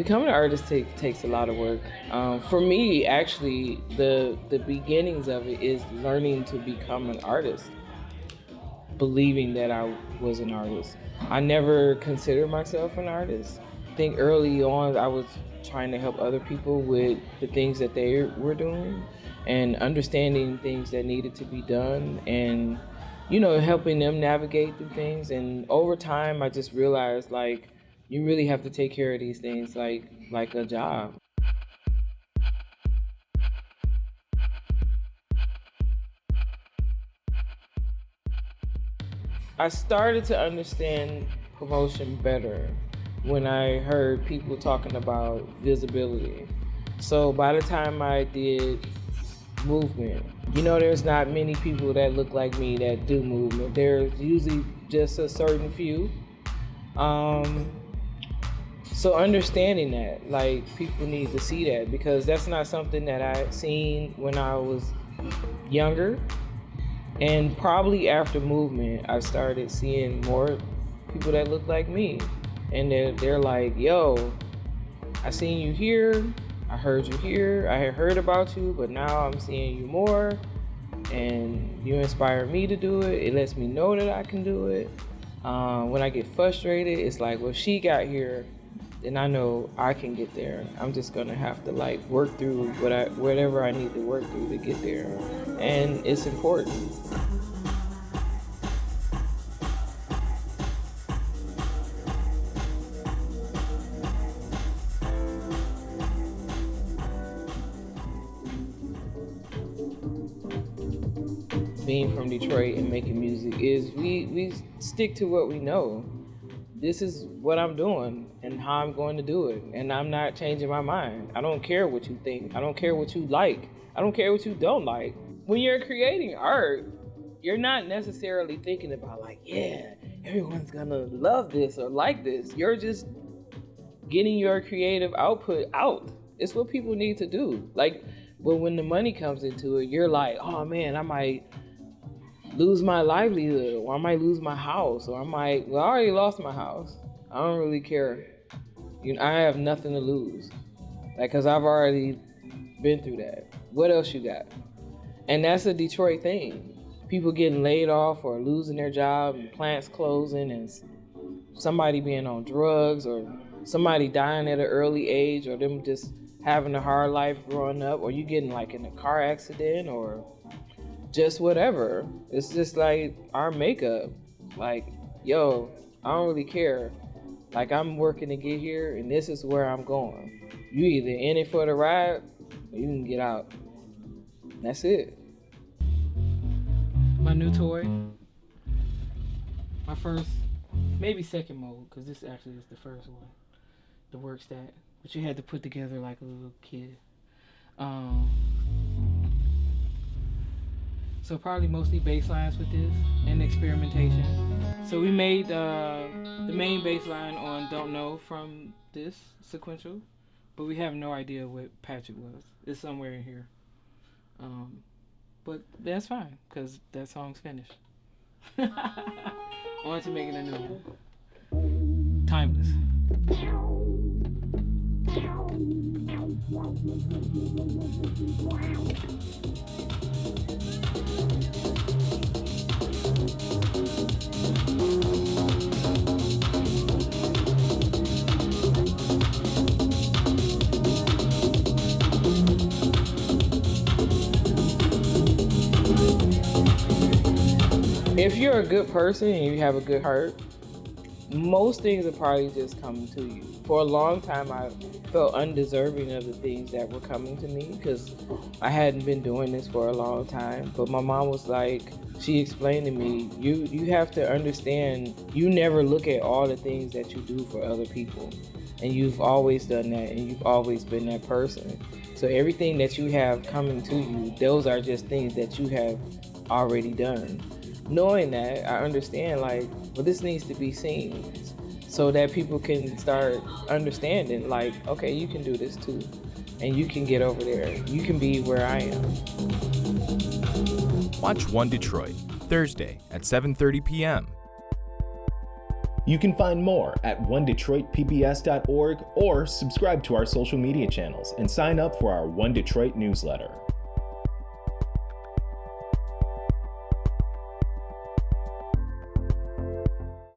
Becoming an artist takes a lot of work. For me, actually, the beginnings of it is learning to become an artist, believing that I was an artist. I never considered myself an artist. I think early on I was trying to help other people with the things that they were doing and understanding things that needed to be done and, you know, helping them navigate through things. And over time, I just realized, like, you really have to take care of these things like a job. I started to understand promotion better when I heard people talking about visibility. So by the time I did movement, you know, there's not many people that look like me that do movement. There's usually just a certain few. So understanding that, like, people need to see that because that's not something that I seen when I was younger. And probably after movement, I started seeing more people that look like me. And they're like, yo, I seen you here, I heard you here, I had heard about you, but now I'm seeing you more. And you inspire me to do it. It lets me know that I can do it. When I get frustrated, it's like, well, she got here, then I know I can get there. I'm just gonna have to like work through whatever I need to work through to get there. And it's important. Being from Detroit and making music is we stick to what we know. This is what I'm doing and how I'm going to do it. And I'm not changing my mind. I don't care what you think. I don't care what you like. I don't care what you don't like. When you're creating art, you're not necessarily thinking about like, yeah, everyone's gonna love this or like this. You're just getting your creative output out. It's what people need to do. Like, but when the money comes into it, you're like, oh man, I might lose my livelihood, or I might lose my house, or I already lost my house. I don't really care. You know, I have nothing to lose. Like, cause I've already been through that. What else you got? And that's a Detroit thing. People getting laid off or losing their job and plants closing and somebody being on drugs or somebody dying at an early age or them just having a hard life growing up or you getting like in a car accident or just whatever. It's just like our makeup. Like, yo, I don't really care. Like, I'm working to get here and this is where I'm going. You either in it for the ride or you can get out. That's it. My new toy. My first, maybe second mold, because this actually is the first one. The work stat, which you had to put together like a little kid. So probably mostly bass lines with this and experimentation. So we made the main bass line on Don't Know from this sequential, but we have no idea what patch it was. It's somewhere in here. But that's fine, because that song's finished. On to making a new one. Timeless. If you're a good person and you have a good heart, most things are probably just coming to you. For a long time, I felt undeserving of the things that were coming to me because I hadn't been doing this for a long time. But my mom was like, she explained to me, you have to understand, you never look at all the things that you do for other people. And you've always done that, and you've always been that person. So everything that you have coming to you, those are just things that you have already done. Knowing that, I understand, like, well, this needs to be seen so that people can start understanding, like, okay, you can do this too, and you can get over there. You can be where I am. Watch One Detroit, Thursday at 7:30 p.m. You can find more at onedetroitpbs.org or subscribe to our social media channels and sign up for our One Detroit newsletter.